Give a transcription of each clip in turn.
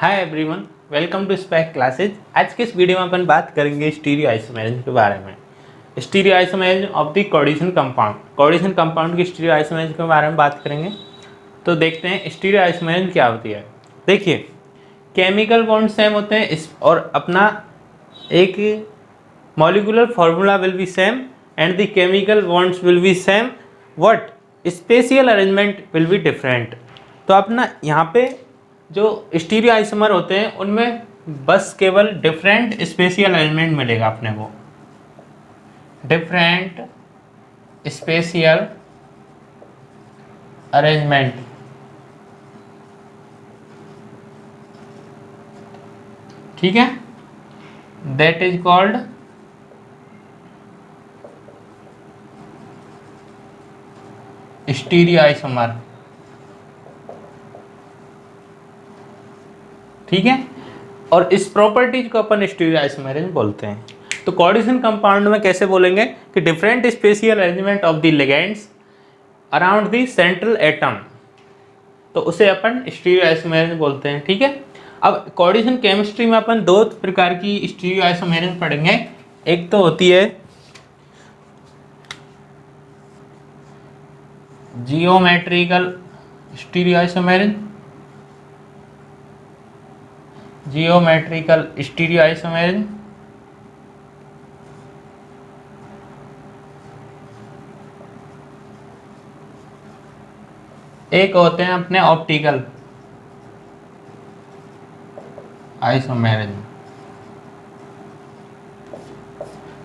Hi everyone, welcome to स्पैक classes. आज के इस वीडियो में अपन बात करेंगे स्टीरियो आइसोमेरिज्म के बारे में। Stereo isomerism of the coordination compound की स्टीरियो आइसोमेरिज्म के बारे में बात करेंगे। तो देखते हैं स्टीरियो आइसोमेरिज्म क्या होती है। देखिए, केमिकल बॉन्ड सेम होते हैं और अपना एक molecular formula will be same and the chemical bonds will be same, what spatial arrangement will be different. तो अपना यहाँ पे जो स्टीरियो आइसोमर होते हैं उनमें बस केवल डिफरेंट स्पेशियल अरेंजमेंट मिलेगा अपने को, डिफरेंट स्पेशियल अरेंजमेंट। ठीक है, that is called stereo isomer. ठीक है, और इस प्रॉपर्टीज को अपन स्टीरियो आइसोमेरिज्म बोलते हैं। तो कोऑर्डिनेशन कंपाउंड में कैसे बोलेंगे कि different spatial arrangement of the ligands around the central atom, तो उसे अपन स्टीरियो आइसोमेरिज्म बोलते हैं। ठीक है, अब कोऑर्डिनेशन केमिस्ट्री में अपन दो प्रकार की स्टीरियो आइसोमेरिज्म पढ़ेंगे। एक तो होती है geometrical stereo isomerism, geometrical stereo isomerism. एक होते हैं अपने ऑप्टिकल आइसोमेरिज्म।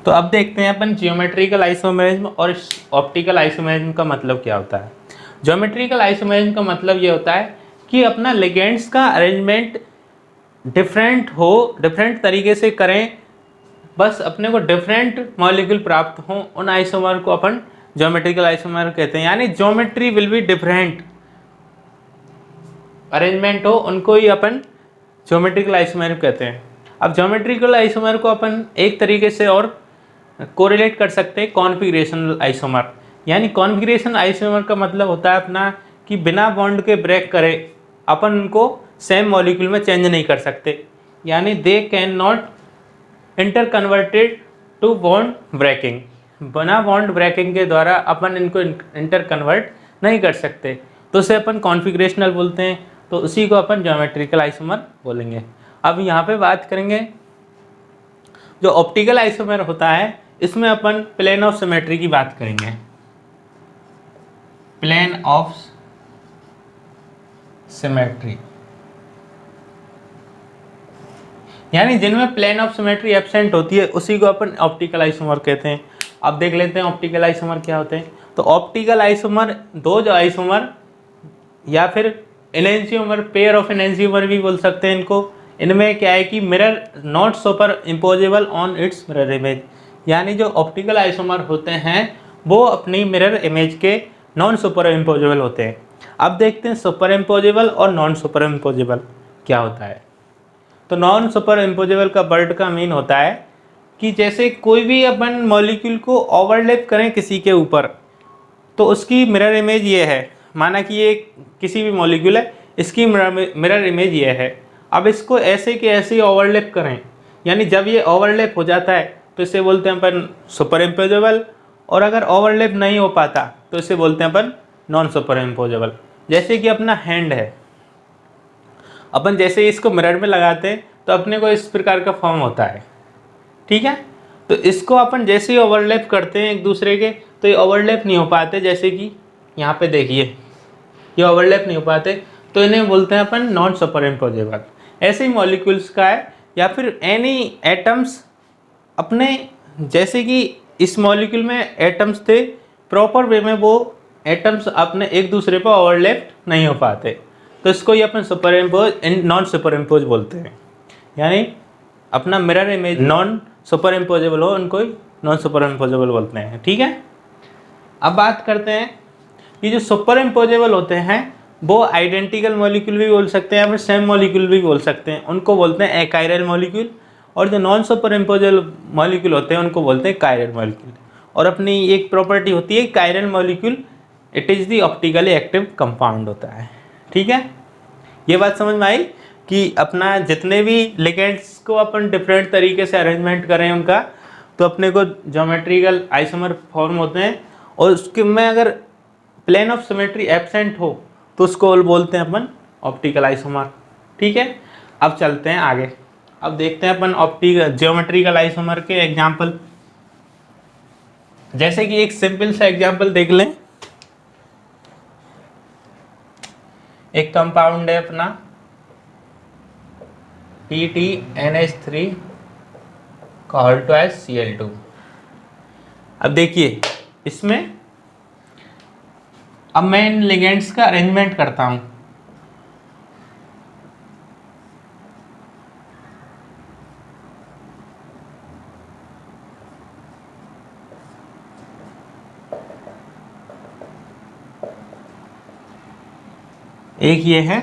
तो अब देखते हैं अपन जियोमेट्रिकल आइसोमेरिज्म और ऑप्टिकल आइसोमेरिज्म का मतलब क्या होता है। जियोमेट्रिकल आइसोमेरिज्म का मतलब ये होता है कि अपना लिगेंड्स का अरेंजमेंट डिफरेंट तरीके से करें, बस अपने को डिफरेंट मॉलिक्यूल प्राप्त हों, उन आइसोमर को अपन ज्योमेट्रिकल आइसोमर कहते हैं। यानी geometry will be different, arrangement हो, उनको ही अपन ज्योमेट्रिकल आइसोमर कहते हैं। अब ज्योमेट्रिकल आइसोमर को अपन एक तरीके से और कोरिलेट कर सकते हैं कॉन्फिगरेशनल आइसोमर। यानी कॉन्फिगरेशन आइसोमर का मतलब होता है अपना कि बिना बॉन्ड के ब्रेक करे अपन उनको सेम मॉलिक्यूल में चेंज नहीं कर सकते, यानी they can not interconverted to bond breaking. बिना बॉन्ड ब्रेकिंग के द्वारा अपन इनको इंटर कन्वर्ट नहीं कर सकते, तो उसे अपन कॉन्फिगरेशनल बोलते हैं। तो उसी को अपन ज्योमेट्रिकल आइसोमर बोलेंगे। अब यहाँ पे बात करेंगे जो ऑप्टिकल आइसोमर होता है, इसमें अपन प्लेन ऑफ सिमेट्री की बात करेंगे। प्लेन ऑफ सिमेट्री यानी जिनमें प्लेन ऑफ सिमेट्री एब्सेंट होती है उसी को अपन ऑप्टिकल आइसोमर कहते हैं। अब देख लेते हैं ऑप्टिकल आइसोमर क्या होते हैं। तो ऑप्टिकल आइसोमर दो जो आइसोमर या फिर एनेंशियोमर, पेयर ऑफ एनेंशियोमर भी बोल सकते हैं इनको। इनमें क्या है कि mirror not super imposable on it's mirror image, यानी जो ऑप्टिकल आइसोमर होते हैं वो अपनी मिरर इमेज के नॉन सुपर इम्पोजेबल होते हैं। अब देखते हैं सुपर इम्पोजेबल और नॉन सुपर इम्पोजेबल क्या होता है। तो नॉन सुपर इम्पोजेबल का वर्ड का मीन होता है कि जैसे कोई भी अपन मॉलिक्यूल को ओवरलैप करें किसी के ऊपर, तो उसकी मिरर इमेज ये है। माना कि ये किसी भी मॉलिक्यूल है, इसकी मिरर इमेज ये है। अब इसको ऐसे के ऐसे ओवरलैप करें, यानी जब ये ओवरलैप हो जाता है तो इसे बोलते हैं अपन सुपर इम्पोजेबल, और अगर ओवरलैप नहीं हो पाता तो इसे बोलते हैं अपन नॉन सुपर इम्पोजेबल। जैसे कि अपना हैंड है, अपन जैसे ही इसको मिरर में लगाते हैं तो अपने को इस प्रकार का फॉर्म होता है। ठीक है, तो इसको अपन जैसे ही ओवरलैप करते हैं एक दूसरे के, तो ये ओवरलैप नहीं हो पाते। जैसे कि यहाँ पे देखिए ये ओवरलैप नहीं हो पाते, तो इन्हें बोलते हैं अपन नॉन सुपर इम्पोजेबल। ऐसे ही मॉलिक्यूल्स का है, या फिर एनी एटम्स अपने, जैसे कि इस मॉलिक्यूल में एटम्स थे, प्रॉपर वे में वो एटम्स अपने एक दूसरे पर ओवरलैप नहीं हो पाते, तो इसको ही अपन superimpose non superimpose बोलते हैं। यानी अपना mirror image non superimposable हो, उनको ही नॉन सुपर इम्पोजेबल बोलते हैं। ठीक है, अब बात करते हैं कि जो सुपर इम्पोजेबल होते हैं वो आइडेंटिकल मॉलिक्यूल भी बोल सकते हैं या फिर सेम मॉलिक्यूल भी बोल सकते हैं, उनको बोलते हैं एकाइरल मॉलिक्यूल। और जो नॉन सुपर इम्पोजेबल मॉलिक्यूल होते हैं उनको बोलते हैं कायरल मॉलिक्यूल। और अपनी एक प्रॉपर्टी होती है chiral molecule, it is the optically active compound होता है। ठीक है, ये बात समझ में आई कि अपना जितने भी लिगेंड्स को अपन डिफरेंट तरीके से अरेंजमेंट करें उनका, तो अपने को ज्योमेट्रिकल आइसोमर फॉर्म होते हैं। और उसके में अगर प्लेन ऑफ सिमेट्री एब्सेंट हो तो उसको बोलते हैं अपन ऑप्टिकल आइसोमर। ठीक है, अब चलते हैं आगे। अब देखते हैं अपन ऑप्टिकल ज्योमेट्रिकल आइसोमर के एग्जांपल। जैसे कि एक सिंपल सा एग्जांपल देख लें। एक कंपाउंड है अपना PTNH3 called to as Cl2। अब देखिए इसमें, अब मैं इन लिगेंड्स का अरेंजमेंट करता हूं। एक ये है,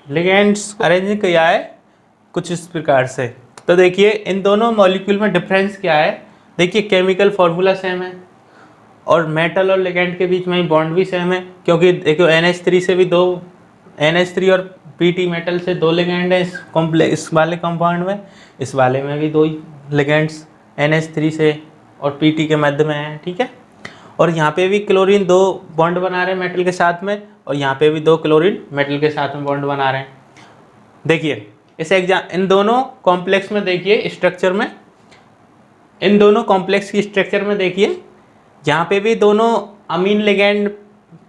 लिगेंड्स अरेंज किया है कुछ इस प्रकार से। तो देखिए इन दोनों मॉलिक्यूल में डिफरेंस क्या है। देखिए केमिकल फॉर्मूला सेम है और मेटल और लिगेंड के बीच में ही बॉन्ड भी सेम है, क्योंकि देखो NH3 से भी दो, NH3 और PT मेटल से दो लिगेंड है इस कॉम्प्लेक्स, इस वाले कंपाउंड में। इस वाले में भी दो लिगेंड्स NH3 से और PT के मध्य में है। ठीक है, और यहाँ पे भी क्लोरीन दो बॉन्ड बना रहे हैं मेटल के साथ में, और यहाँ पे भी दो क्लोरीन मेटल के साथ में बॉन्ड बना रहे हैं। देखिए इस इन दोनों कॉम्प्लेक्स में देखिए स्ट्रक्चर में, इन दोनों कॉम्प्लेक्स की स्ट्रक्चर में देखिए, यहाँ पे भी दोनों अमीन लिगेंड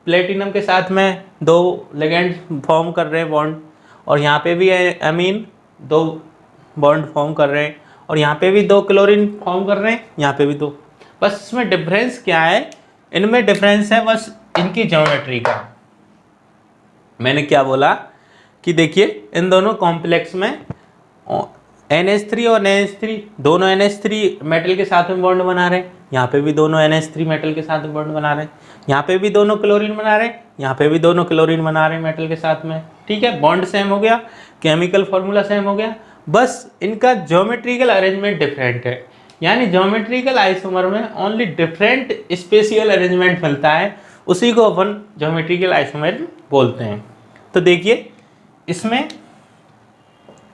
प्लेटिनम के साथ में दो लिगेंड फॉर्म कर रहे हैं बॉन्ड, और यहाँ पे भी अमीन दो बॉन्ड फॉर्म कर रहे हैं, और यहाँ पे भी दो क्लोरीन फॉर्म कर रहे हैं, यहाँ पे भी दो। बस इसमें डिफरेंस क्या है, इनमें डिफरेंस है बस इनकी ज्योमेट्री का। मैंने क्या बोला कि देखिए इन दोनों कॉम्प्लेक्स में NH3 और NH3 दोनों NH3 मेटल के साथ में बॉन्ड बना रहे हैं, यहाँ पे भी दोनों NH3 मेटल के साथ में बॉन्ड बना रहे हैं, यहाँ पे भी दोनों क्लोरीन बना रहे हैं, यहाँ पे भी दोनों क्लोरीन बना रहे हैं मेटल के साथ में। ठीक है, बॉन्ड सेम हो गया, केमिकल फॉर्मूला सेम हो गया, बस इनका ज्योमेट्रिकल अरेंजमेंट डिफरेंट है। यानी ज्योमेट्रिकल आइसोमर में ओनली डिफरेंट स्पेशियल अरेंजमेंट मिलता है, उसी को अपन ज्योमेट्रिकल आइसोमर बोलते हैं। तो देखिए इसमें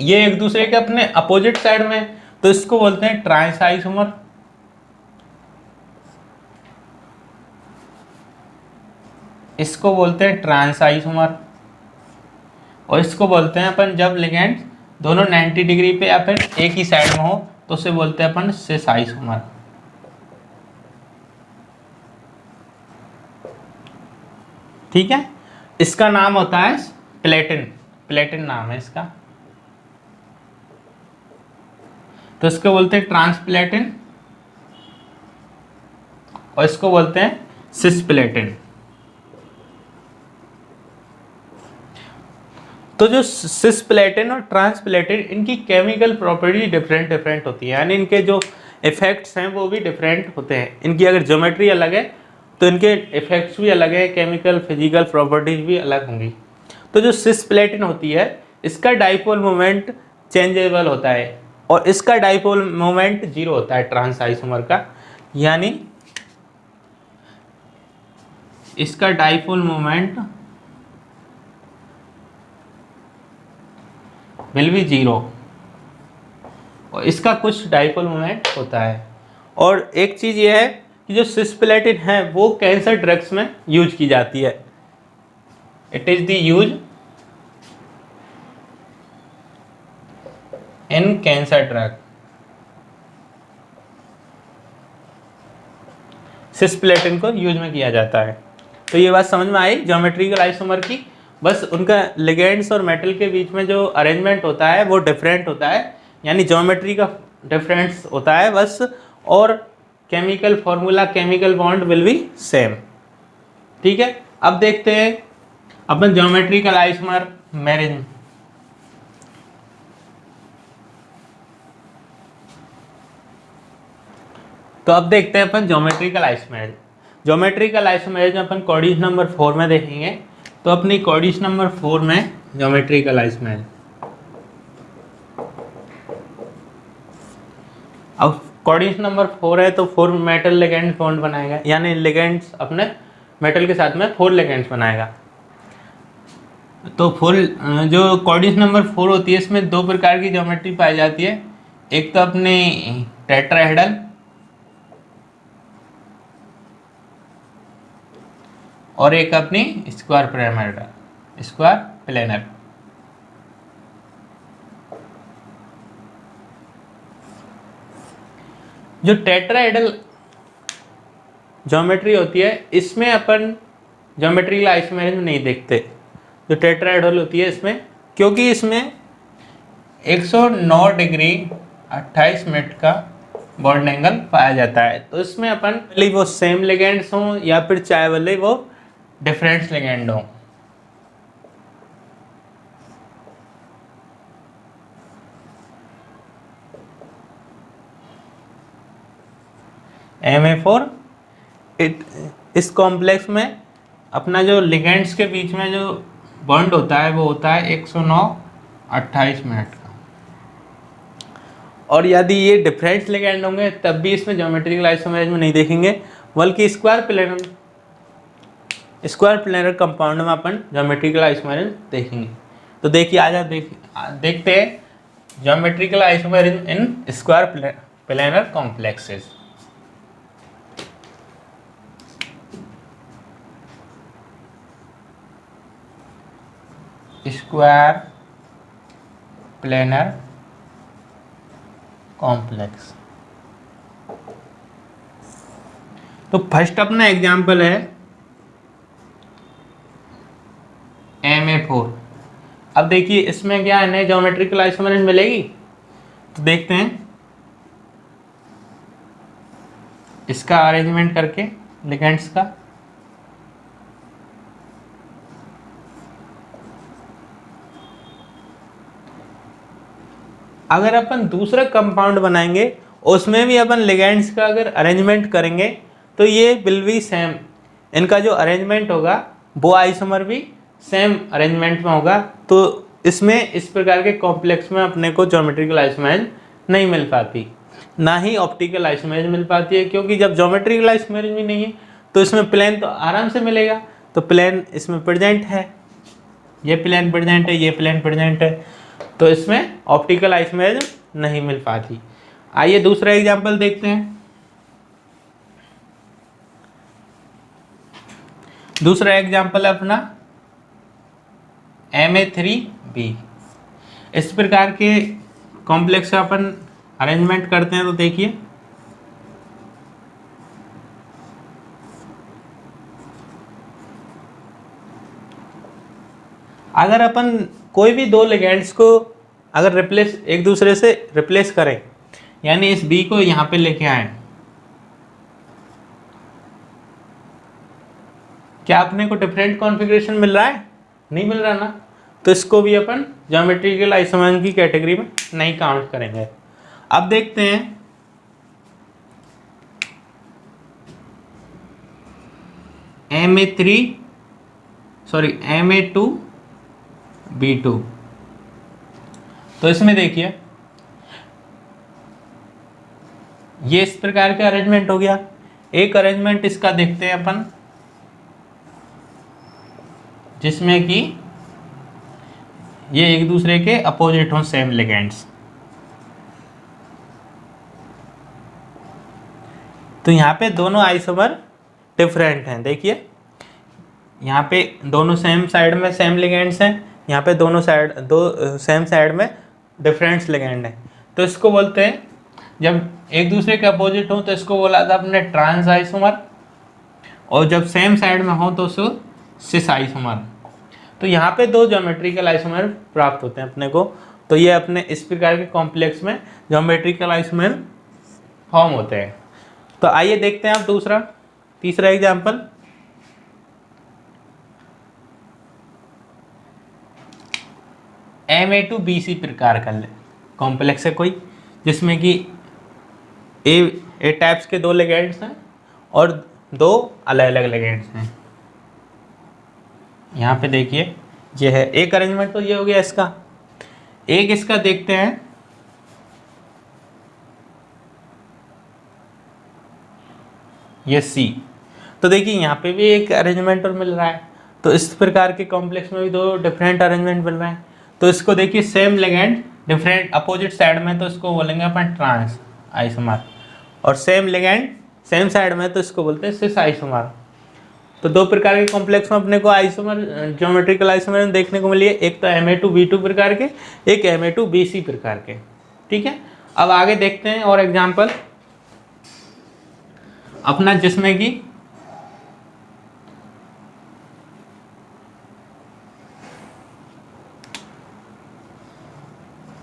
ये एक दूसरे के अपने अपोजिट साइड में, तो इसको बोलते हैं ट्रांस आइसोमर। इसको बोलते हैं ट्रांस आइसोमर, और इसको बोलते हैं अपन जब लिगेंड दोनों 90 डिग्री पे या फिर एक ही साइड में हो तो उसे बोलते हैं अपन सिस आइसोमर। ठीक है, इसका नाम होता है प्लेटिन, प्लेटिन नाम है इसका, तो इसको बोलते हैं ट्रांसप्लेटिन, और इसको बोलते हैं सिस्प्लेटिन। तो जो सिस्प्लेटिन और ट्रांसप्लेटिन, इनकी केमिकल प्रॉपर्टी डिफरेंट डिफरेंट होती है, यानी इनके जो इफेक्ट्स हैं वो भी डिफरेंट होते हैं। इनकी अगर ज्योमेट्री अलग है तो इनके इफेक्ट्स भी अलग है, केमिकल फिजिकल प्रॉपर्टीज भी अलग होंगी। तो जो सिस्प्लेटिन होती है इसका डाइपोल मोमेंट चेंजेबल होता है, और इसका डाइपोल मोमेंट 0 होता है ट्रांस आइसोमर का, यानी इसका डाइपोल मोमेंट विल बी 0, और इसका कुछ डाइपोल मोमेंट होता है। और एक चीज़ ये है कि जो सिस्प्लेटिन है वो कैंसर ड्रग्स में यूज की जाती है। It is the use in cancer drug. Cisplatin को यूज में किया जाता है। तो ये बात समझ में आई ज्योमेट्रिकल आइसोमर की। बस उनका लिगेंड्स और मेटल के बीच में जो अरेंजमेंट होता है वो डिफरेंट होता है, यानी ज्योमेट्री का डिफरेंस होता है बस, और chemical formula chemical bond will be same. ठीक है, अब देखते हैं अपन ज्योमेट्रिकल आइसोमर मैरिज। तो अब देखते हैं अपन ज्योमेट्रिकल आइसोमेरिज्म। ज्योमेट्रिकल आइसोमेरिज्म अपन कोऑर्डिनेट नंबर 4 में देखेंगे। तो अपनी कोऑर्डिनेट नंबर 4 में ज्योमेट्रिकल आइसोमेरिज्म, अब कोऑर्डिनेट नंबर 4 है तो 4 मेटल लिगेंड बॉन्ड बनाएगा, यानी लिगेंड्स अपने मेटल के साथ में 4 लिगेंड्स बनाएगा। तो 4 जो कोऑर्डिनेट नंबर 4 होती है इसमें 2 प्रकार की ज्योमेट्री पाई जाती है। एक तो अपने टेट्राहेड्रल और एक अपनी स्क्वायर पिरामिडल, स्क्वायर प्लेनर। जो टेट्राहेड्रल ज्योमेट्री होती है इसमें अपन ज्योमेट्रिकल आइसोमेरिज्म नहीं देखते। जो टेट्राहेड्रल होती है इसमें, क्योंकि इसमें 109 डिग्री 28 मिनट का बॉन्ड एंगल पाया जाता है। तो इसमें अपन भले वो सेम लिगेंड्स हों या फिर चाहे भले वो डिफरेंट लिगेंड हों। Ma4 इस कॉम्प्लेक्स में अपना जो लिगेंड्स के बीच में जो बॉन्ड होता है वो होता है 109 28 मिनट का। और यदि ये डिफरेंट लिगेंड होंगे तब भी इसमें ज्योमेट्रिकल आइसोमेरिज्म नहीं देखेंगे, बल्कि स्क्वायर प्लेनर कंपाउंड में अपन ज्योमेट्रिकल आइसोमेरिज्म देखेंगे। तो देखिए आज देखते हैं geometrical isomerism in square planar complexes. Square planar complex. तो फर्स्ट अपना एग्जांपल है Ma4। अब देखिए इसमें क्या है, ज्योमेट्रिकल आइसोमेरिज्म मिलेगी। तो देखते हैं इसका अरेंजमेंट करके लिगेंड्स का। अगर अपन दूसरा कंपाउंड बनाएंगे उसमें भी अपन लिगेंड्स का अगर अरेंजमेंट करेंगे तो ये विल बी सेम, इनका जो अरेंजमेंट होगा वो आइसोमर भी सेम अरेंजमेंट में होगा। तो इसमें इस प्रकार के कॉम्प्लेक्स में अपने को ज्योमेट्रिकल आइसोमेरिज्म नहीं मिल पाती, ना ही ऑप्टिकल आइसोमेरिज्म मिल पाती है। क्योंकि जब ज्योमेट्रिकल आइसोमेरिज्म ही नहीं है तो इसमें प्लेन तो आराम से मिलेगा। तो प्लेन इसमें प्रेजेंट है, ये प्लेन प्रेजेंट है, ये प्लेन प्रेजेंट है, तो इसमें ऑप्टिकल आइसोमेरिज्म नहीं मिल पाती। आइए दूसरा एग्जांपल देखते हैं। दूसरा एग्जांपल है अपना Ma3B। इस प्रकार के कॉम्प्लेक्स का अपन अरेंजमेंट करते हैं। तो देखिए अगर अपन कोई भी दो लिगेंड्स को अगर एक दूसरे से रिप्लेस करें, यानी इस B को यहाँ पे लेके आए, क्या अपने को डिफरेंट कॉन्फ़िगरेशन मिल रहा है? नहीं मिल रहा ना। तो इसको भी अपन ज्योमेट्रिकल आइसोमेरिज्म की कैटेगरी में नहीं काउंट करेंगे। अब देखते हैं Ma2B2। तो इसमें देखिए ये इस प्रकार का अरेंजमेंट हो गया। एक अरेंजमेंट इसका देखते हैं अपन, जिसमें कि ये एक दूसरे के अपोजिट हों, सेम लिगेंड्स। तो यहाँ पे दोनों आइसोमर डिफरेंट हैं। देखिए यहाँ पे दोनों सेम साइड में सेम लिगेंड्स हैं, यहाँ पे दोनों सेम साइड में डिफरेंट लिगेंड हैं। तो इसको बोलते हैं, जब एक दूसरे के अपोजिट हो तो इसको बोला था अपने ट्रांस आइसोमर, और जब सेम साइड में हो तो उसको सिस आइसोमर। तो यहाँ पे दो ज्योमेट्रिकल आइसोमर प्राप्त होते हैं अपने को। तो ये अपने इस प्रकार के कॉम्प्लेक्स में ज्योमेट्रिकल आइसोमर फॉर्म होते हैं। तो आइए देखते हैं आप तीसरा एग्जाम्पल। Ma2BC प्रकार का कॉम्प्लेक्स है कोई, जिसमें कि ए टाइप्स के 2 लिगेंड्स हैं और 2 अलग अलग लिगेंड्स हैं। यहाँ पे देखिए ये है एक अरेंजमेंट, तो ये हो गया इसका। एक इसका देखते हैं, ये सी। तो देखिए यहाँ पे भी एक अरेंजमेंट और मिल रहा है, तो इस प्रकार के कॉम्प्लेक्स में भी 2 डिफरेंट अरेंजमेंट मिल रहे हैं। तो इसको देखिए same ligand different opposite side में, तो इसको बोलेंगे अपन ट्रांस आइसोमर, और सेम लिगेंड सेम साइड में, तो इसको बोलते हैं सिस आइसोमर। तो 2 प्रकार के कॉम्प्लेक्स में अपने को आइसोमर ज्योमेट्रिकल आइसोमर देखने को मिली है, एक तो Ma2B2 प्रकार के, एक Ma2BC प्रकार के। ठीक है, अब आगे देखते हैं और एग्जाम्पल अपना, जिसमें कि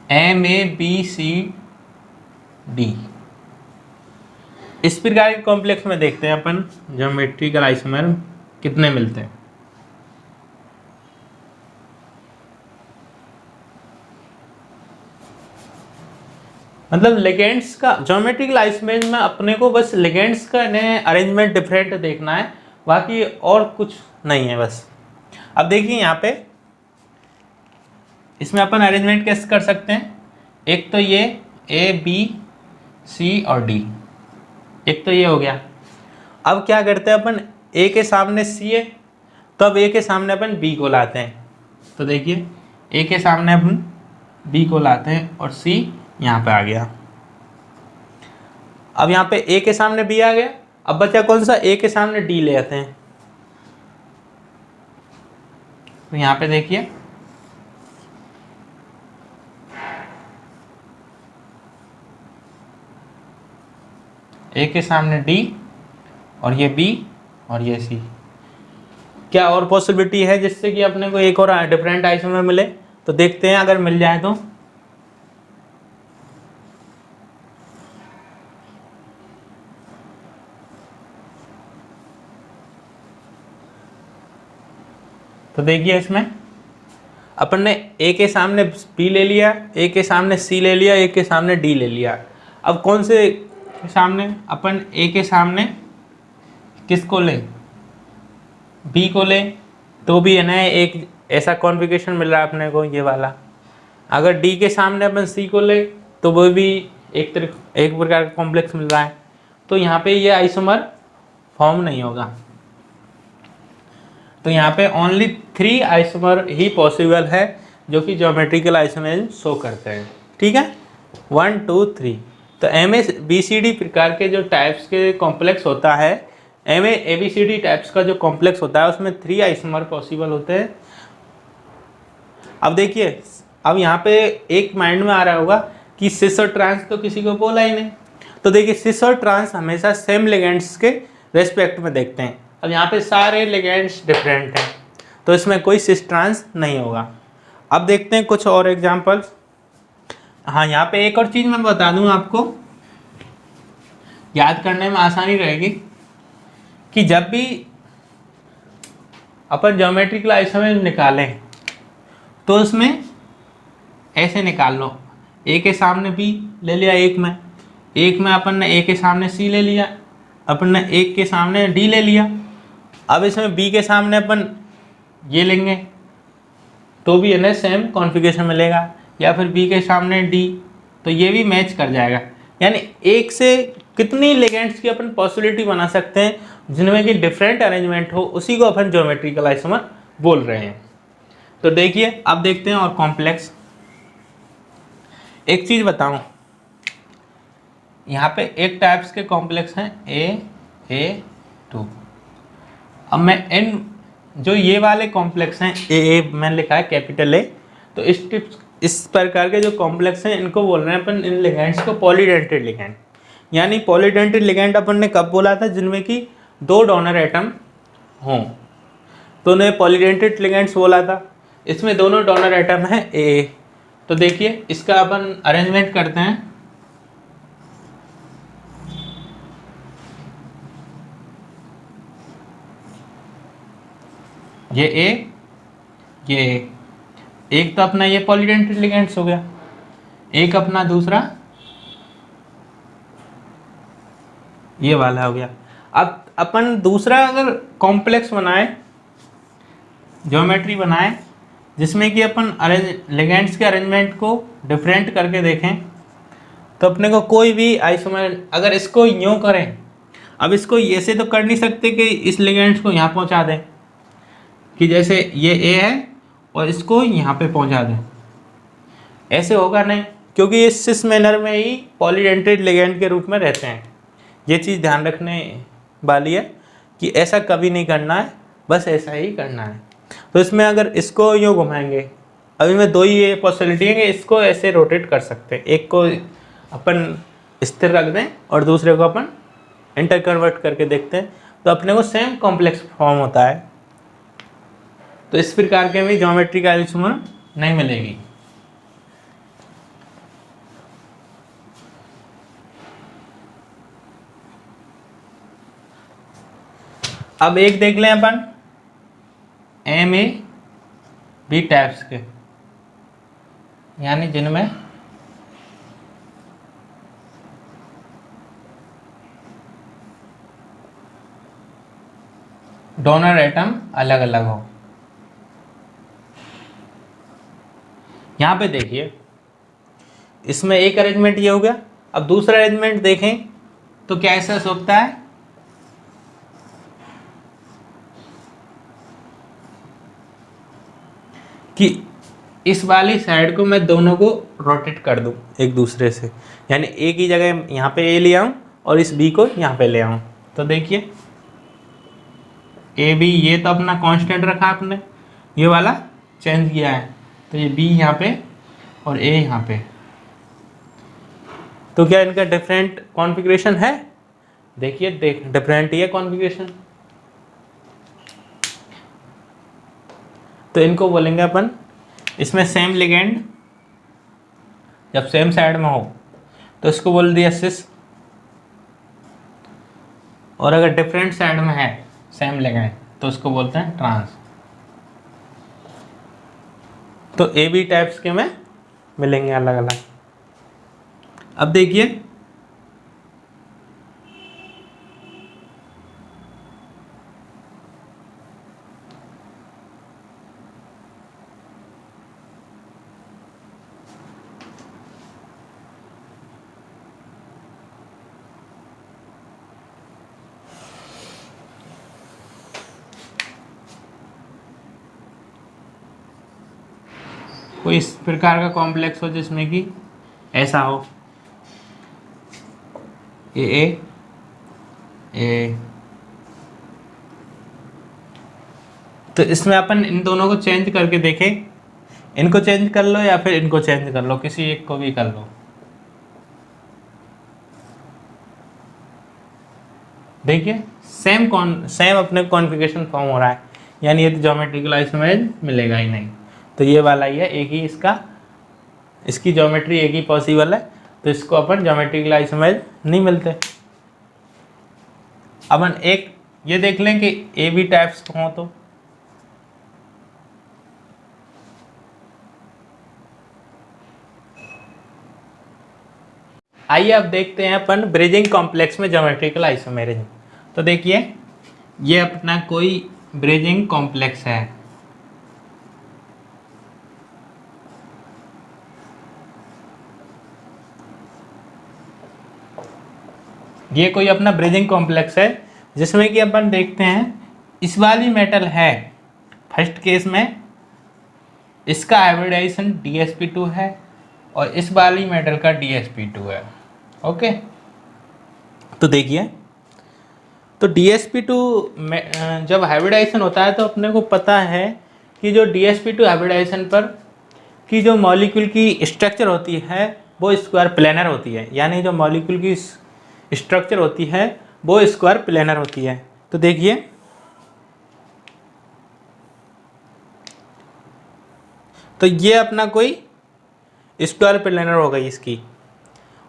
MABCD इस प्रकार के कॉम्प्लेक्स में देखते हैं अपन ज्योमेट्रिकल आइसोमर कितने मिलते हैं। मतलब लिगेंड्स का ज्योमेट्रिकल आइसोमर में अपने को बस लिगेंड्स का अरेंजमेंट डिफरेंट देखना है, बाकी और कुछ नहीं है बस। अब देखिए यहाँ पे इसमें अपन अरेंजमेंट कैसे कर सकते हैं, एक तो ये A B C और D, एक तो ये हो गया। अब क्या करते हैं अपन, A के सामने C है, तो अब A के सामने अपन B को लाते हैं। तो देखिए A के सामने अपन B को लाते हैं और C यहाँ पे आ गया। अब यहाँ पे A के सामने B आ गया, अब बचा कौन सा, A के सामने D ले आते हैं। तो यहाँ पे देखिए A के सामने D और ये B और ये C। क्या और पॉसिबिलिटी है जिससे कि अपने को एक और डिफरेंट आइसोमर मिले, तो देखते हैं अगर मिल जाए तो। देखिए इसमें अपन ने A के सामने B ले लिया, A के सामने C ले लिया, A के सामने D ले लिया। अब कौन से सामने अपन A के सामने किसको लें, B को लें, तो भी है ना एक ऐसा कॉन्फ़िगरेशन मिल रहा है अपने को ये वाला। अगर D के सामने अपन C को ले तो वो भी एक प्रकार का कॉम्प्लेक्स मिल रहा है, तो यहाँ पे ये आइसोमर फॉर्म नहीं होगा। तो यहाँ पे ओनली 3 आइसोमर ही पॉसिबल है जो कि ज्योमेट्रिकल आइसोमर शो करते हैं। ठीक है, 1 2 3। तो MABCD प्रकार के जो टाइप्स के कॉम्प्लेक्स होता है, MABCD टाइप्स का जो कॉम्प्लेक्स होता है उसमें 3 आइसोमर पॉसिबल होते हैं। अब देखिए, अब यहाँ पे एक माइंड में आ रहा होगा कि सिस और ट्रांस तो किसी को बोला ही नहीं। तो देखिए सिस और ट्रांस हमेशा सेम लिगेंड्स के रेस्पेक्ट में देखते हैं। अब यहाँ पे सारे लिगेंड्स डिफरेंट हैं, तो इसमें कोई सिस ट्रांस नहीं होगा। अब देखते हैं कुछ और एग्जांपल्स। हाँ, यहाँ पे एक और चीज़ मैं बता दूँ आपको, याद करने में आसानी रहेगी, कि जब भी अपन ज्योमेट्रिकल आइसोमर निकालें तो उसमें ऐसे निकाल लो, ए के सामने बी ले लिया, एक में अपन ने ए के सामने सी ले लिया, अपन ने एक के सामने डी ले लिया। अब इसमें बी के सामने अपन ये लेंगे तो भी इन्हें सेम कॉन्फ़िगरेशन मिलेगा, या फिर बी के सामने डी, तो ये भी मैच कर जाएगा। यानी एक से कितनी लिगेंड्स की अपन पॉसिबिलिटी बना सकते हैं जिनमें कि डिफरेंट अरेंजमेंट हो, उसी को अपन ज्योमेट्रिकल आइसोमर बोल रहे हैं। तो देखिए अब देखते हैं और कॉम्प्लेक्स। एक चीज़ बताऊं, यहाँ पे एक टाइप्स के कॉम्प्लेक्स हैं A2। अब मैं इन जो ये वाले कॉम्प्लेक्स हैं A मैंने लिखा है कैपिटल A, तो इस प्रकार के जो कॉम्प्लेक्स हैं इनको बोल रहे हैं अपन, इन लिगेंड्स को पॉलीडेंटेड लिगेंड। यानी पॉलीडेंटेड लिगेंड अपन ने कब बोला था, जिनमें कि 2 डोनर एटम हों, तो उन्हें पॉलीडेंटेड लिगेंड्स बोला था। इसमें दोनों डोनर एटम हैं A। तो देखिए इसका अपन अरेंजमेंट करते हैं। ये A, ये A। एक तो अपना ये पॉलीडेंटेड लिगेंड्स हो गया, एक अपना दूसरा ये वाला हो गया। अब अपन दूसरा अगर कॉम्प्लेक्स बनाए, ज्योमेट्री बनाए, जिसमें कि अपन लिगेंड्स के अरेंजमेंट को डिफरेंट करके देखें, तो अपने को कोई भी आइसोमर अगर इसको यूँ करें, अब इसको ऐसे तो कर नहीं सकते कि इस लिगेंड्स को यहाँ पहुँचा दें, कि जैसे ये ए है और इसको यहाँ पे पहुँचा दें, ऐसे होगा नहीं, क्योंकि ये सिस मैनर में ही पॉलीडेंटेड लिगेंड के रूप में रहते हैं। ये चीज़ ध्यान रखने वाली है कि ऐसा कभी नहीं करना है, बस ऐसा ही करना है। तो इसमें अगर इसको यूँ घुमाएंगे, अभी मैं दो ही ये पॉसिबिलिटी है कि इसको ऐसे रोटेट कर सकते हैं, एक को अपन स्थिर रख दें और दूसरे को अपन इंटर कन्वर्ट करके देखते हैं, तो अपने को सेम कॉम्प्लेक्स फॉर्म होता है। तो इस प्रकार के भी ज्योमेट्री का आइसोमर नहीं मिलेगी। अब एक देख लें अपन एम ए बी टाइप्स के, यानी जिनमें डोनर एटम अलग अलग हो। यहाँ पे देखिए, इसमें एक अरेंजमेंट ये हो गया। अब दूसरा अरेंजमेंट देखें तो क्या ऐसा सोचता है कि इस वाली साइड को मैं दोनों को रोटेट कर दूं एक दूसरे से, यानी ए की जगह यहाँ पे ए ले आऊँ और इस बी को यहाँ पे ले आऊँ। तो देखिए ए बी, ये तो अपना कांस्टेंट रखा आपने, ये वाला चेंज किया है, तो ये बी यहाँ पे और ए यहाँ पे। तो क्या इनका डिफरेंट कॉन्फ़िगरेशन है? देखिए डिफरेंट ही है कॉन्फ़िगरेशन। तो इनको बोलेंगे अपन, इसमें सेम लिगेंड जब सेम साइड में हो तो इसको बोल दिया सिस, और अगर डिफरेंट साइड में है सेम लिगेंड तो उसको बोलते हैं ट्रांस। तो ए बी टाइप्स के में मिलेंगे अलग अलग। अब देखिए कोई इस प्रकार का कॉम्प्लेक्स हो जिसमें कि ऐसा हो ए तो इसमें अपन इन दोनों को चेंज करके देखें, इनको चेंज कर लो या फिर इनको चेंज कर लो, किसी एक को भी कर लो। देखिए सेम अपने कॉन्फ़िगरेशन फॉर्म हो रहा है, यानी ये तो ज्योमेट्रिकल आइसोमर मिलेगा ही नहीं। तो ये वाला ही है, एक ही इसकी ज्योमेट्री एक ही पॉसिबल है, तो इसको अपन ज्योमेट्रिकल आइसोमर नहीं मिलते। अपन एक ये देख लें कि ए बी टाइप्स हो, तो आइए अब देखते हैं अपन ब्रिजिंग कॉम्प्लेक्स में ज्योमेट्रिकल आइसोमेरिज्म। तो देखिए ये अपना कोई ब्रिजिंग कॉम्प्लेक्स है, ये कोई अपना ब्रिजिंग कॉम्प्लेक्स है जिसमें कि अपन देखते हैं इस वाली मेटल है, फर्स्ट केस में इसका हाइब्रिडाइजेशन DsP2 है और इस वाली मेटल का DsP2 है। ओके, तो देखिए तो DsP2 में जब हाइब्रिडाइजेशन होता है तो अपने को पता है कि जो DsP2 हाइब्रिडाइजेशन पर की जो मॉलिक्यूल की स्ट्रक्चर होती है वो स्क्वायर प्लेनर होती है, यानी जो मॉलिक्यूल की स्ट्रक्चर होती है वो स्क्वायर प्लेनर होती है। तो देखिए तो ये अपना कोई स्क्वायर प्लेनर हो गई इसकी,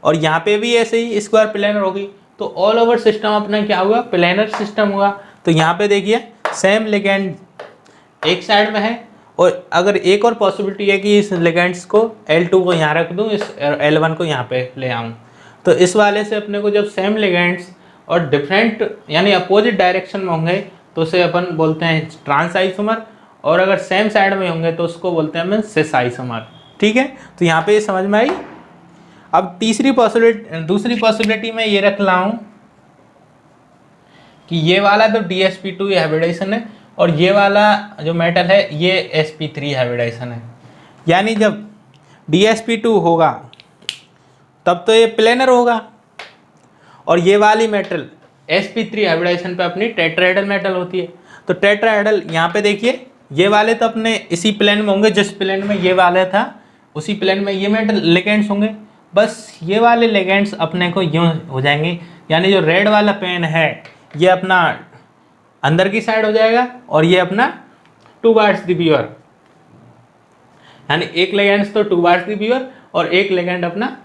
और यहाँ पे भी ऐसे ही स्क्वायर प्लेनर होगी। तो ऑल ओवर सिस्टम अपना क्या हुआ? प्लेनर सिस्टम हुआ। तो यहाँ पे देखिए सेम लिगेंड एक साइड में है, और अगर एक और पॉसिबिलिटी है कि इस लिगेंड्स को L2 को यहाँ रख दूँ, इस L1 को यहाँ पे ले आऊँ, तो इस वाले से अपने को जब सेम लिगेंड्स और डिफरेंट यानी अपोजिट डायरेक्शन में होंगे तो उसे अपन बोलते हैं ट्रांस आइसोमर, और अगर सेम साइड में होंगे तो उसको बोलते हैं सिस आइसोमर। ठीक है, तो यहाँ पे ये समझ में आई। अब दूसरी पॉसिबिलिटी में ये रख रहा हूँ कि ये वाला तो DsP2 हाइब्रिडाइजेशन है और ये वाला जो मेटल है ये sp3 हाइब्रिडाइजेशन है। यानी जब DsP2 होगा तब तो ये प्लेनर होगा, और ये वाली मेटल sp3 हाइब्रिडाइजेशन पे अपनी टेट्राहेड्रल मेटल होती है। तो टेट्राहेड्रल यहाँ पे देखिए, ये वाले तो अपने इसी प्लेन में होंगे, जिस प्लेन में ये वाला था उसी प्लेन में ये मेटल लिगेंड्स होंगे। बस ये वाले लिगेंड्स अपने को यूँ हो जाएंगे, यानी जो रेड वाला पेन है ये अपना अंदर की साइड हो जाएगा और ये अपना टूवर्ड्स द व्यूअर, यानी एक लिगेंड्स तो टूवर्ड्स द व्यूअर और एक लिगेंड अपना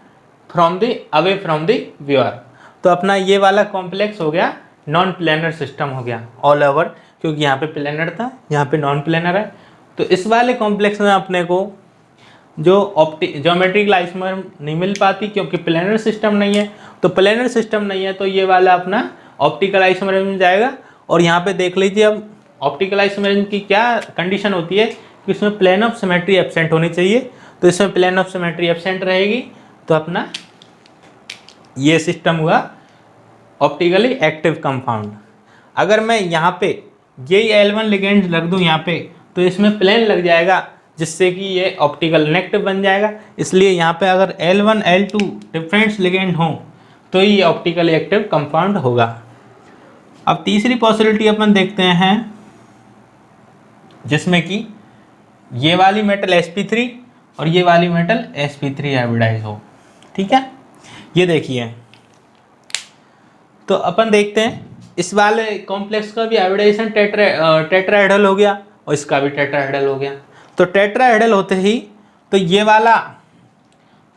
अवे फ्रॉम द व्यूअर। तो अपना ये वाला कॉम्प्लेक्स हो गया नॉन प्लेनर सिस्टम हो गया ऑल ओवर, क्योंकि यहाँ पे प्लेनर था यहाँ पे नॉन प्लेनर है। तो इस वाले कॉम्प्लेक्स में अपने को जो ज्योमेट्रिकल आइसोमर नहीं मिल पाती, क्योंकि प्लेनर सिस्टम नहीं है। तो प्लेनर सिस्टम नहीं है तो ये वाला अपना ऑप्टिकल आइसोमर में जाएगा। और यहाँ पे देख लीजिए, अब ऑप्टिकल आइसोमर की क्या कंडीशन होती है कि इसमें प्लेन ऑफ सिमेट्री एब्सेंट होनी चाहिए। तो इसमें प्लेन ऑफ सिमेट्री एब्सेंट रहेगी तो अपना ये सिस्टम हुआ ऑप्टिकली एक्टिव कंपाउंड। अगर मैं यहाँ पे यही L1 लिगेंड रख दूँ यहाँ पे तो इसमें प्लेन लग जाएगा, जिससे कि ये ऑप्टिकल इनेक्टिव बन जाएगा। इसलिए यहाँ पे अगर L1 L2 डिफरेंट लिगेंड हों तो ये ऑप्टिकली एक्टिव कंपाउंड होगा। अब तीसरी पॉसिबिलिटी अपन देखते हैं, जिसमें कि ये वाली मेटल sp3 और ये वाली मेटल sp3 हाइब्रिडाइज हो। ठीक है, ये देखिए, तो अपन देखते हैं इस वाले कॉम्प्लेक्स का भी हाइब्रिडाइजेशन टेट्राहेड्रल हो गया और इसका भी टेट्राहेड्रल हो गया। तो टेट्राहेड्रल होते ही तो ये वाला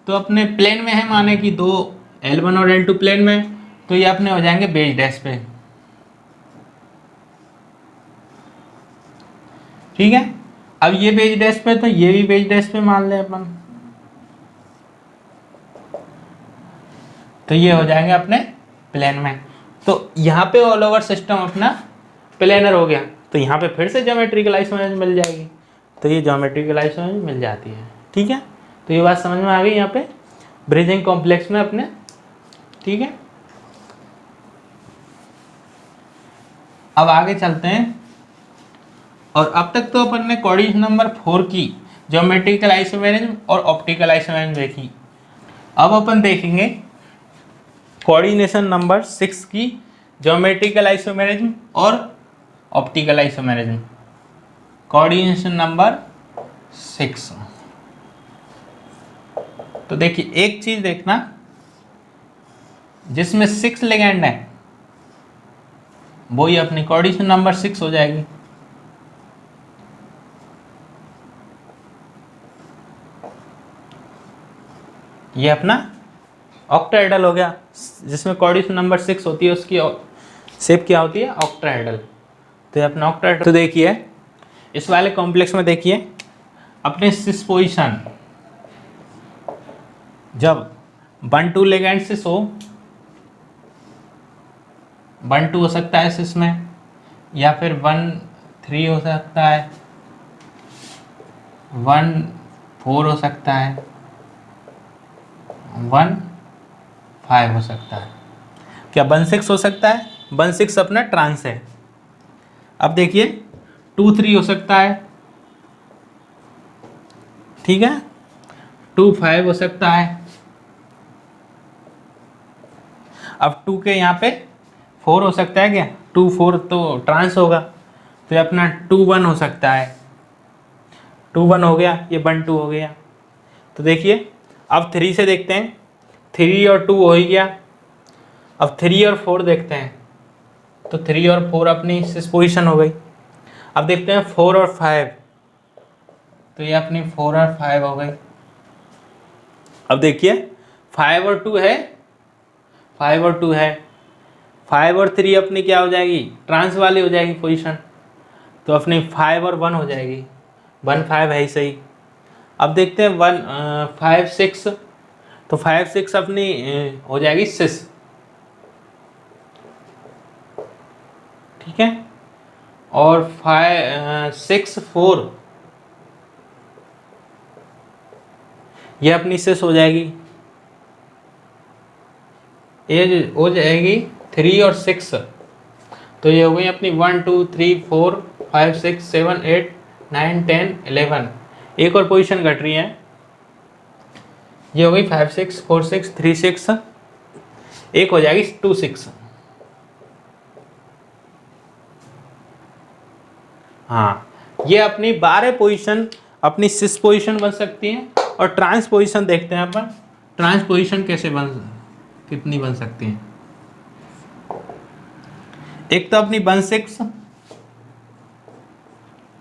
तो अपने प्लेन में है, माने कि दो L1 और L2 प्लेन में, तो ये अपने हो जाएंगे बेस डैश पे। ठीक है, अब ये बेस डैश पे तो ये भी बेस डैश पे मान लें अपन, तो ये हो जाएंगे अपने प्लेन में। तो यहाँ पे ऑल ओवर सिस्टम अपना प्लेनर हो गया। तो यहाँ पे फिर से ज्योमेट्रिकल आइसोमेरिज्म मिल जाएगी, तो ये ज्योमेट्रिकल आइसोमेरिज्म मिल जाती है। ठीक है, तो ये बात समझ में आ गई यहाँ पे ब्रिजिंग कॉम्प्लेक्स में अपने। ठीक है, अब आगे चलते हैं। और अब तक तो अपन ने कोऑर्डिनेशन नंबर 4 की ज्योमेट्रिकल आइसोमेरिज्म और ऑप्टिकल आइसोमेरिज्म देखी। अब अपन देखेंगे कोऑर्डिनेशन नंबर 6 की ज्योमेट्रिकल आइसोमेरिज्म और ऑप्टिकल आइसोमेरिज्म। कोऑर्डिनेशन नंबर 6, तो देखिए एक चीज देखना, जिसमें 6 लिगेंड है वो ही अपनी कोऑर्डिनेशन नंबर 6 हो जाएगी। ये अपना ऑक्टाहेड्रल हो गया, जिसमें कोऑर्डिनेशन नंबर 6 होती है, उसकी शेप क्या होती है, ऑक्टाहेड्रल। तो ये अपना ऑक्टाहेड्रल। तो देखिए इस वाले कॉम्प्लेक्स में देखिए अपने सिस पोजीशन जब 1-2 लिगेंड सिस हो, 1-2 हो सकता है सिस में, या फिर 1-3 हो सकता है, 1-4 हो सकता है, 1-5 हो सकता है। क्या 1-6 हो सकता है? 1-6 अपना ट्रांस है। अब देखिए 2-3 हो सकता है, ठीक है, 2-5 हो सकता है। अब 2 के यहाँ पे 4 हो सकता है क्या? 2-4 तो ट्रांस होगा, तो ये अपना 2-1 हो सकता है। 2-1 हो गया, ये 1-2 हो गया। तो देखिए अब 3 से देखते हैं, 3 और 2 हो ही गया। अब 3 और 4 देखते हैं, तो 3 और 4 अपनी सिस पोजीशन हो गई। अब देखते हैं 4 और 5, तो ये अपनी 4 और 5 हो गई। अब देखिए 5 और 2 है, 5 और 2 है, 5 और 3 अपनी क्या हो जाएगी, ट्रांस वाली हो जाएगी पोजीशन, तो अपनी 5 और 1 हो जाएगी, 1-5 है ही सही। अब देखते हैं 5-6, तो 5-6 अपनी हो जाएगी सिस, ठीक है, और 6 4 ये अपनी सिस हो जाएगी, एज हो जाएगी 3 और 6, तो ये हो गई अपनी 1 2 3 4 5 6 7 8 9 10 11, एक और पोजीशन घट रही है, ये हो गई 5 6 4 6 3 6, एक हो जाएगी 2 6। हाँ, ये अपनी 12 पोजीशन अपनी सिस पोजीशन बन सकती है। और ट्रांस पोजीशन देखते हैं अपन, ट्रांस पोजीशन कितनी बन सकती है। एक तो अपनी 1 6,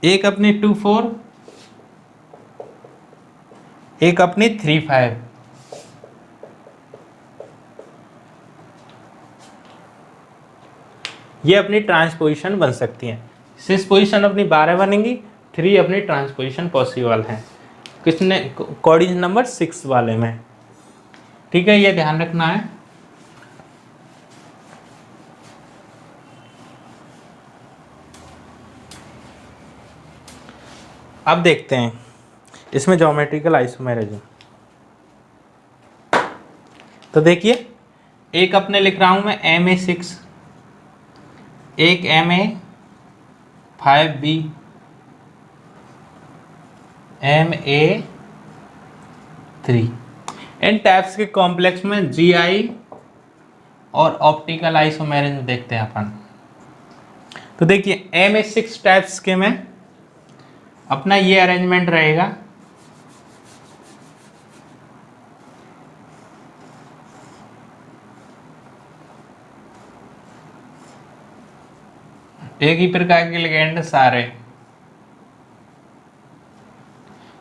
एक अपनी 2 4, एक अपनी 3 5। ये अपनी ट्रांसपोजिशन बन सकती हैं। सिस पोजिशन अपनी 12 बनेंगी, 3 अपनी ट्रांसपोजिशन पॉसिबल है किसने, कोऑर्डिनेट नंबर 6 वाले में। ठीक है, ये ध्यान रखना है। अब देखते हैं इसमें ज्योमेट्रिकल आइसोमेरिज्म। तो देखिए, एक अपने लिख रहा हूं मैं MA6, एक MA5B, MA3। इन टाइप्स के कॉम्प्लेक्स में GI और ऑप्टिकल आइसोमेरिज्म देखते हैं अपन। तो देखिए MA6 टाइप्स के में अपना ये अरेंजमेंट रहेगा, एक ही प्रकार के लिगेंड सारे।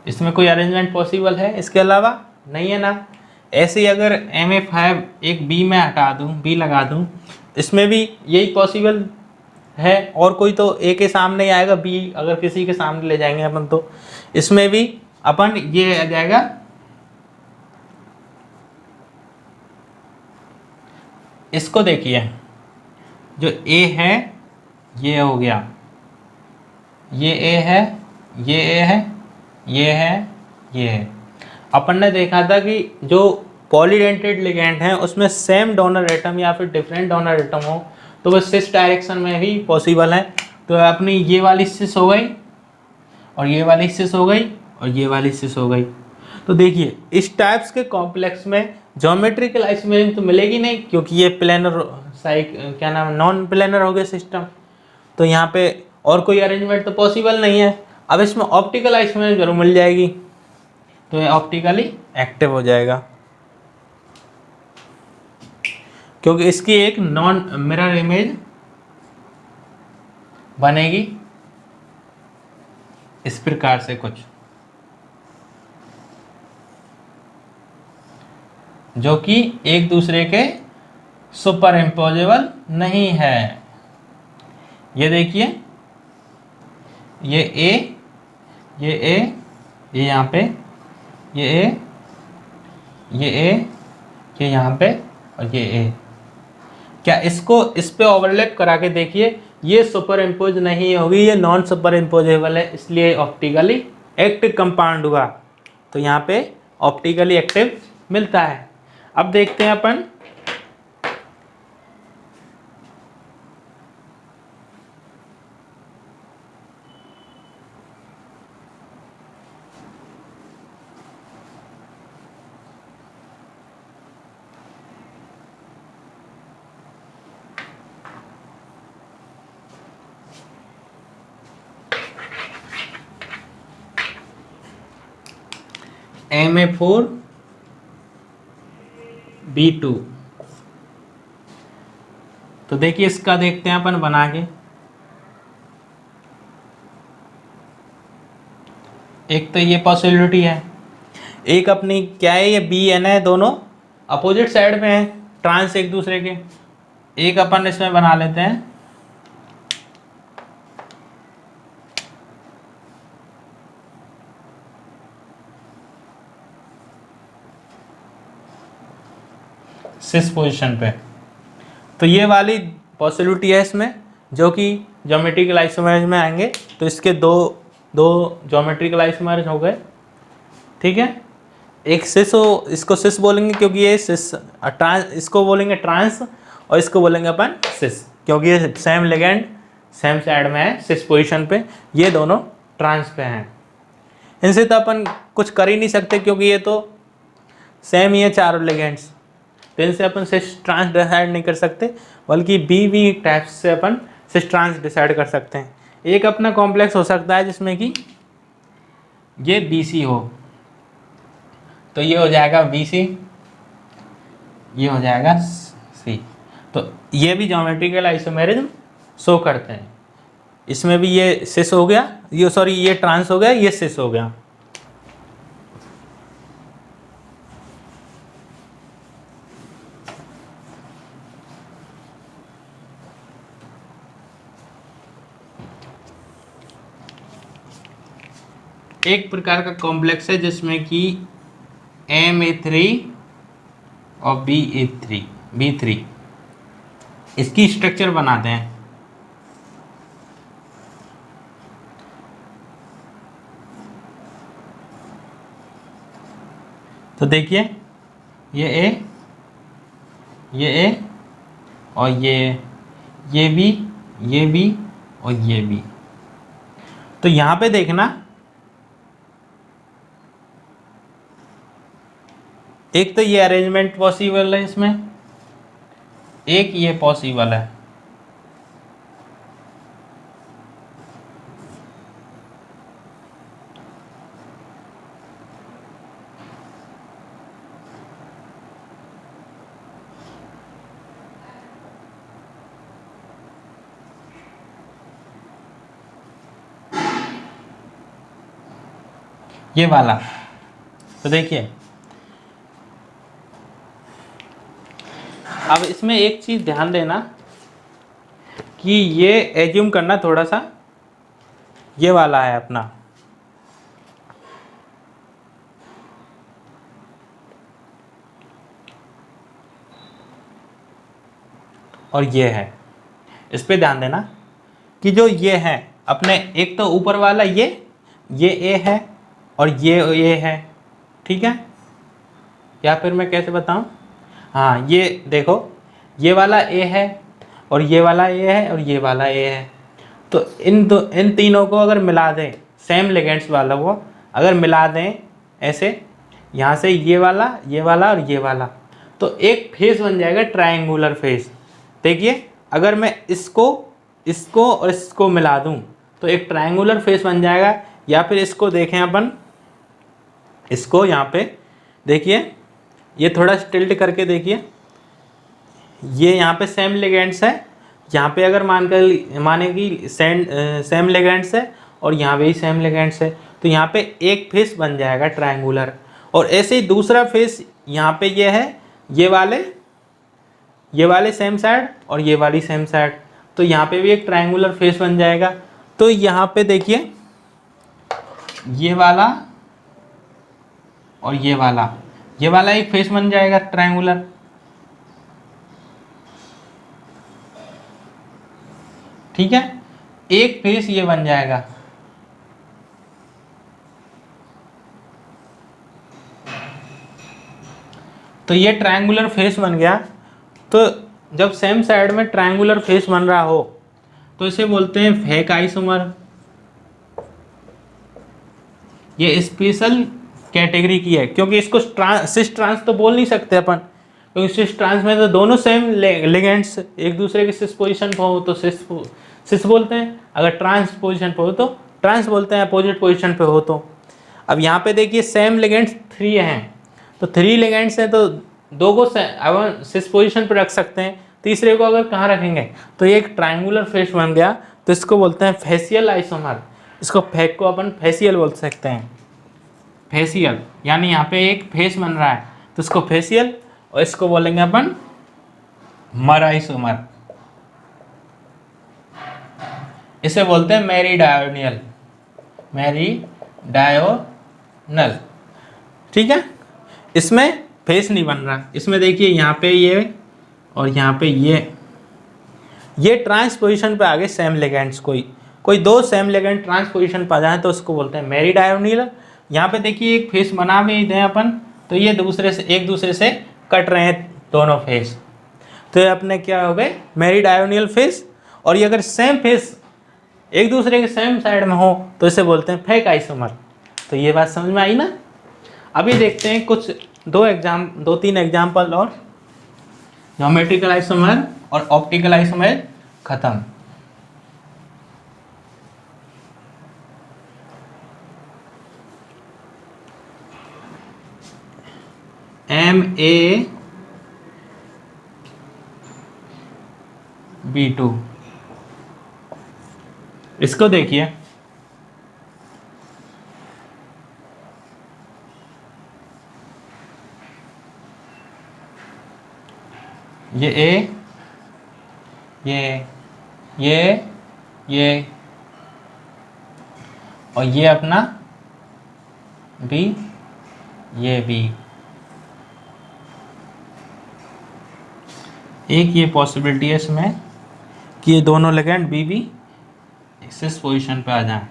इसमें कोई अरेंजमेंट पॉसिबल है इसके अलावा? नहीं है ना। ऐसे ही अगर MA5 एक B में हटा दूं, B लगा दूं, इसमें भी यही पॉसिबल है। और कोई तो A के सामने ही आएगा, B अगर किसी के सामने ले जाएंगे अपन तो इसमें भी अपन ये आ जाएगा। इसको देखिए, जो A है ये हो गया, ये A है, ये A है, ये है, ये है। अपन ने देखा था कि जो पॉलीडेंटेड लिगेंड हैं उसमें सेम डोनर एटम या फिर डिफरेंट डोनर एटम हो तो वो सिस डायरेक्शन में भी पॉसिबल है। तो अपनी ये वाली सिस हो गई, और ये वाली सिस हो गई, और ये वाली सिस हो गई। तो देखिए इस टाइप्स के कॉम्प्लेक्स में ज्योमेट्रिकल आइसोमेरिज्म तो मिलेगी नहीं, क्योंकि ये प्लेनर क्या नाम है, नॉन प्लेनर हो गया सिस्टम। तो यहाँ पे और कोई अरेंजमेंट तो पॉसिबल नहीं है। अब इसमें ऑप्टिकल आइसोमेरिज्म जरूर मिल जाएगी, तो ये ऑप्टिकली एक्टिव हो जाएगा, क्योंकि इसकी एक नॉन मिरर इमेज बनेगी इस प्रकार से कुछ, जो कि एक दूसरे के सुपर इम्पोजेबल नहीं है। ये देखिए, ये A, ये A, ये यहाँ पे, ये A, ये A, ये यहाँ पे, और ये A। क्या इसको इस पे ओवरलैप करा के देखिए, ये सुपर इम्पोज नहीं होगी, ये नॉन सुपर इम्पोजेबल है, इसलिए ऑप्टिकली एक्टिव कंपाउंड हुआ। तो यहाँ पे ऑप्टिकली एक्टिव मिलता है। अब देखते हैं अपन MA4 B2। तो देखिए इसका देखते हैं अपन बना के। एक तो ये पॉसिबिलिटी है, एक अपनी क्या है, ये B N है, दोनों अपोजिट साइड में है, ट्रांस एक दूसरे के। एक अपन इसमें बना लेते हैं सिस पोजीशन पे। तो ये वाली पॉसिबिलिटी है इसमें, जो कि ज्योमेट्रिकल आइसोमर्स में आएंगे। तो इसके दो ज्योमेट्रिकल आइसोमर्स हो गए, ठीक है। एक सिस हो, इसको सिस बोलेंगे क्योंकि ये सिस ट्रांस, इसको बोलेंगे ट्रांस और इसको बोलेंगे अपन सिस क्योंकि ये सेम लिगेंड सेम साइड में है सिस पोजीशन पे, ये दोनों ट्रांस पे हैं। इनसे तो अपन कुछ कर ही नहीं सकते क्योंकि ये तो सेम ही है चारों लिगेंड्स, तो इनसे अपन सिस ट्रांस डिसाइड नहीं कर सकते, बल्कि बी टाइप्स से अपन सिस ट्रांस डिसाइड कर सकते हैं। एक अपना कॉम्प्लेक्स हो सकता है जिसमें कि ये BC हो, तो ये हो जाएगा BC, ये हो जाएगा C। तो ये भी ज्योमेट्रिकल आइसोमेरिज्म शो करते हैं। इसमें भी ये सिस हो गया, ये सॉरी ये ट्रांस हो गया, ये सिस हो गया। एक प्रकार का कॉम्प्लेक्स है जिसमें कि MA3 और B3 इसकी स्ट्रक्चर बनाते हैं। तो देखिए ये A और ये B और ये B। तो यहाँ पे देखना, एक तो ये अरेंजमेंट पॉसिबल है इसमें, एक ये पॉसिबल है। ये वाला, तो देखिए अब इसमें एक चीज ध्यान देना कि ये एज्यूम करना थोड़ा सा, ये वाला है अपना, और ये है, इस पे ध्यान देना कि जो ये है अपने, एक तो ऊपर वाला ये A है और ये है, ठीक है। या फिर मैं कैसे बताऊं, हाँ ये देखो ये वाला A है और ये वाला A है और ये वाला A है। तो इन तीनों को अगर मिला दें, सेम लिगेंड्स वाला को अगर मिला दें ऐसे, यहाँ से ये वाला और ये वाला, तो एक फेस बन जाएगा ट्रायंगुलर फेस। देखिए अगर मैं इसको और इसको मिला दूं तो एक ट्रायंगुलर फेस बन जाएगा। या फिर इसको देखें अपन, इसको यहाँ पे देखिए, ये थोड़ा टिल्ट करके देखिए, ये यहाँ पे सेम लिगेंड्स है, यहाँ पे अगर माने कि सेम लिगेंड्स है और यहाँ पे भी सेम लिगेंड्स है, तो यहाँ पे एक फेस बन जाएगा ट्रायंगुलर। और ऐसे ही दूसरा फेस यहाँ पे ये है, ये वाले सेम साइड और ये वाली सेम साइड, तो यहाँ पे भी एक ट्रायंगुलर फेस बन जाएगा। तो यहाँ पे देखिए ये वाला और ये वाला एक फेस बन जाएगा ट्रायंगुलर। ठीक है, एक फेस ये बन जाएगा। तो ये ट्रायंगुलर फेस बन गया। तो जब सेम साइड में ट्रायंगुलर फेस बन रहा हो तो इसे बोलते हैं फेक आइसोमर। ये स्पेशल कैटेगरी की है क्योंकि इसको सिस ट्रांस तो बोल नहीं सकते अपन, क्योंकि सिस ट्रांस में तो दोनों सेम लिगेंड्स एक दूसरे के सिस पोजीशन पर हो तो सिस बोलते हैं, अगर ट्रांस पोजीशन पर हो तो ट्रांस बोलते हैं, अपोजिट पोजीशन पे हो तो। अब यहाँ पे देखिए सेम लिगेंड्स 3 हैं, तो 3 लिगेंड्स हैं तो 2 को अब सिस पोजीशन पर रख सकते हैं, तीसरे को अगर कहाँ रखेंगे, तो ये एक ट्रायंगुलर फेस बन गया। तो इसको बोलते हैं फेसियल आइसोमर। इसको फेक को अपन फेसियल बोल सकते हैं। फेसियल यानी यहाँ पे एक फेस बन रहा है तो इसको फेसियल, और इसको बोलेंगे अपन मर आइसोमर। इसे बोलते हैं मेरीडायोनियल, मेरीडायोनल। ठीक है, इसमें फेस नहीं बन रहा, इसमें देखिए यहाँ पे ये और यहाँ पे ये, ये ट्रांस पोजीशन पे आ गए सेम लिगेंड्स, कोई दो सेम लिगेंड ट्रांस पोजीशन पे आ जाए तो उसको बोलते हैं मेरिड आयोनिल। यहाँ पे देखिए एक फेस बना भी दें अपन, तो ये एक दूसरे से कट रहे हैं दोनों फेस, तो ये अपने क्या हो गए मेरिड आयोनियल फेस। और ये अगर सेम फेस एक दूसरे के सेम साइड में हो तो इसे बोलते हैं फेक आइसोमर। तो ये बात समझ में आई ना। अभी देखते हैं कुछ दो तीन एग्जाम्पल और। ज्योमेट्रिकल आइसोमर और ऑप्टिकल आइसोमर खत्म। MaB2, इसको देखिए, ये A, ये और ये अपना B, ये B। एक ये पॉसिबिलिटी है इसमें कि ये दोनों लिगेंड B एक्सिस पोजीशन पे आ जाएं।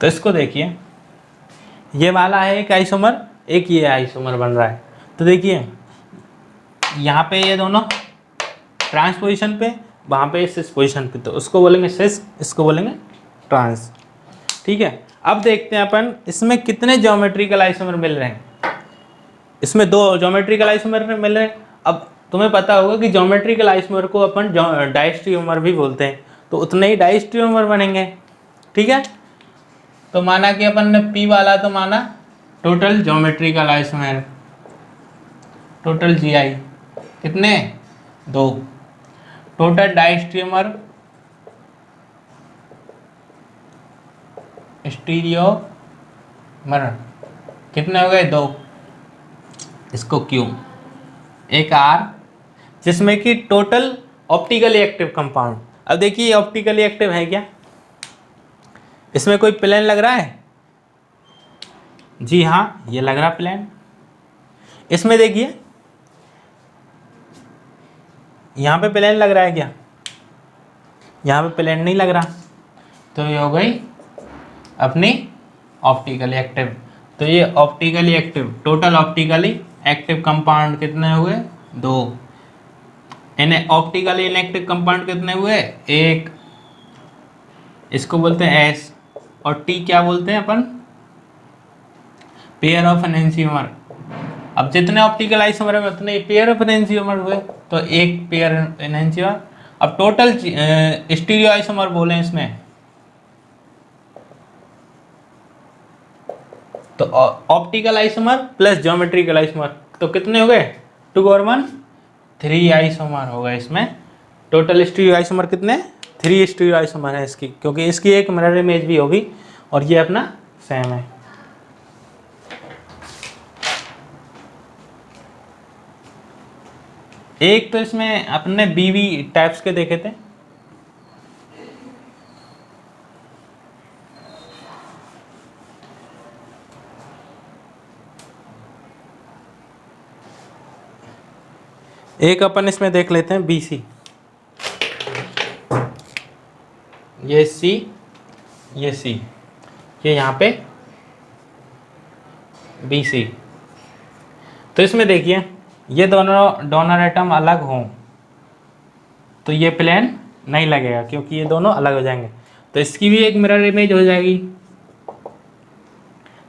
तो इसको देखिए, ये वाला है एक आइसोमर, एक ये आइसोमर बन रहा है। तो देखिए यहाँ पे ये दोनों ट्रांस पोजीशन पे, वहाँ पे सिस पोजीशन पे, तो उसको बोलेंगे सिस, इसको बोलेंगे ट्रांस। ठीक है, अब देखते हैं अपन इसमें कितने ज्योमेट्रिकल आइसोमर मिल रहे हैं। इसमें दो ज्योमेट्रिकल आइसोमर मिल रहे हैं। अब तुम्हें पता होगा कि ज्योमेट्रिकल आइसोमर को अपन डाइस्ट्रियोमर भी बोलते हैं, तो उतने ही डाइस्ट्रियोमर बनेंगे। ठीक है, तो माना कि अपन ने P वाला तो माना total geometrical isomer, total GI कितने, 2। टोटल डाइस्ट्रियोमर स्टीरियोमर कितने हो गए, 2। इसको Q, एक R, जिसमें कि टोटल ऑप्टिकली एक्टिव कंपाउंड। अब देखिए ऑप्टिकली एक्टिव है क्या, इसमें कोई प्लेन लग रहा है, जी हाँ ये लग रहा प्लेन। इसमें देखिए यहाँ पे प्लेन लग रहा है क्या, यहाँ पे प्लेन नहीं लग रहा, तो ये हो गई अपनी ऑप्टिकली एक्टिव। तो ये optically active, total optically active compound कितने हुए, 2। इन्हें ऑप्टिकली इनएक्टिव कंपाउंड कितने हुए, 1। इसको बोलते हैं S। और T क्या बोलते हैं अपन, पेयर ऑफ एनेंशियोमर। अब जितने ऑप्टिकल आइसोमर है उतने पेयर ऑफ एनेंशियोमर हुए, तो एक पेयर एनेंशियोमर। अब टोटल स्टीरियो आइसोमर बोले इसमें, तो optical isomer plus geometrical isomer, तो कितने हो गए, 2 और 1 3 आइसोमर हो गए इसमें। टोटल स्टीरियो आइसोमर कितने, 3 स्टीरियो आइसोमर है इसकी, क्योंकि इसकी एक मिरर इमेज भी होगी और ये अपना सेम है। एक तो इसमें अपने BB टाइप्स के देखे थे, एक अपन इसमें देख लेते हैं BC, ये C, ये C, ये यहाँ पे BC। तो इसमें देखिए ये दोनों डोनर एटम अलग हों तो ये प्लेन नहीं लगेगा, क्योंकि ये दोनों अलग हो जाएंगे, तो इसकी भी एक मिरर इमेज हो जाएगी।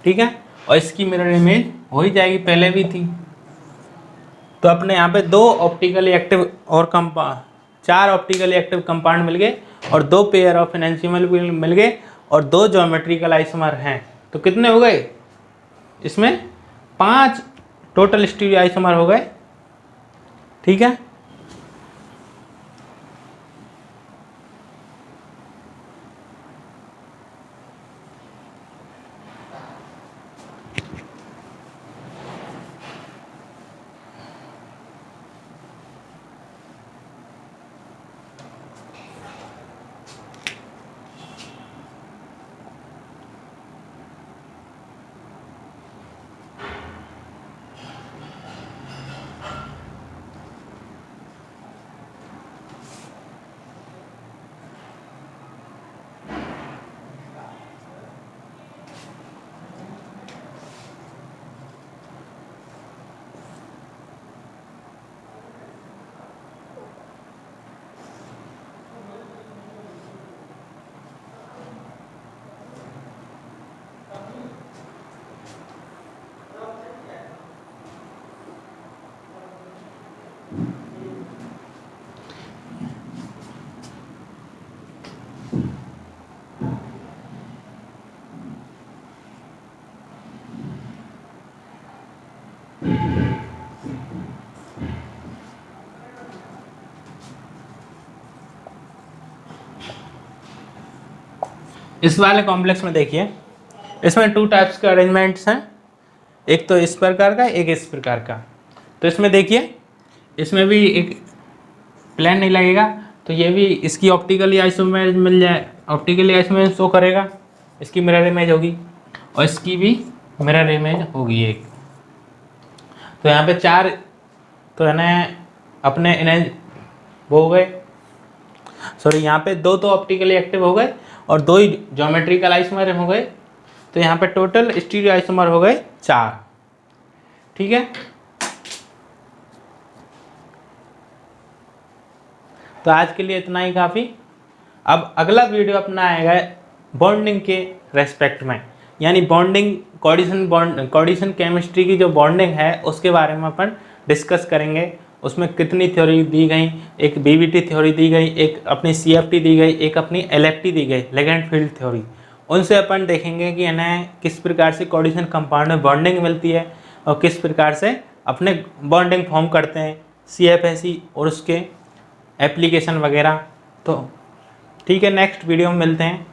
ठीक है, और इसकी मिरर इमेज हो ही जाएगी, पहले भी थी। तो अपने यहाँ पे 2 ऑप्टिकली एक्टिव और 4 ऑप्टिकली एक्टिव कंपाउंड मिल गए और 2 पेयर ऑफ एनेंशियोमर मिल गए और 2 ज्योमेट्रिकल आइसोमर हैं। तो कितने हो गए इसमें, 5 टोटल स्टीरियो आइसोमर हो गए। ठीक है, इस वाले कॉम्प्लेक्स में देखिए, इसमें 2 टाइप्स के अरेंजमेंट्स हैं, एक तो इस प्रकार का, एक इस प्रकार का। तो इसमें देखिए, इसमें भी एक प्लेन नहीं लगेगा, तो ये भी इसकी ऑप्टिकली आइसोमेर मिल जाए, ऑप्टिकली आइसोमेर शो करेगा, इसकी मिरर इमेज होगी और इसकी भी मिरर इमेज होगी एक। तो यहाँ पे 4 तो है ना अपने इमेज वो हो गए, सॉरी यहाँ पे 2 तो ऑप्टिकली एक्टिव हो गए और 2 ही ज्योमेट्रिकल आइसोमर हो गए। तो यहाँ पे टोटल स्टीरियो आइसोमर हो गए 4। ठीक है, तो आज के लिए इतना ही काफ़ी। अब अगला वीडियो अपना आएगा बॉन्डिंग के रेस्पेक्ट में, यानी बॉन्डिंग कोऑर्डिनेशन केमिस्ट्री की जो बॉन्डिंग है उसके बारे में अपन डिस्कस करेंगे। उसमें कितनी थ्योरी दी गई, एक बीबीटी थ्योरी दी गई, एक अपनी सीएफटी दी गई, एक अपनी एलएफटी दी गई, लिगेंड फील्ड थ्योरी। उनसे अपन देखेंगे कि इन्हें किस प्रकार से कोऑर्डिनेशन कंपाउंड में बॉन्डिंग मिलती है और किस प्रकार से अपने बॉन्डिंग फॉर्म करते हैं, सीएफएसी और उसके एप्लीकेशन वगैरह। तो ठीक है, नेक्स्ट वीडियो में मिलते हैं।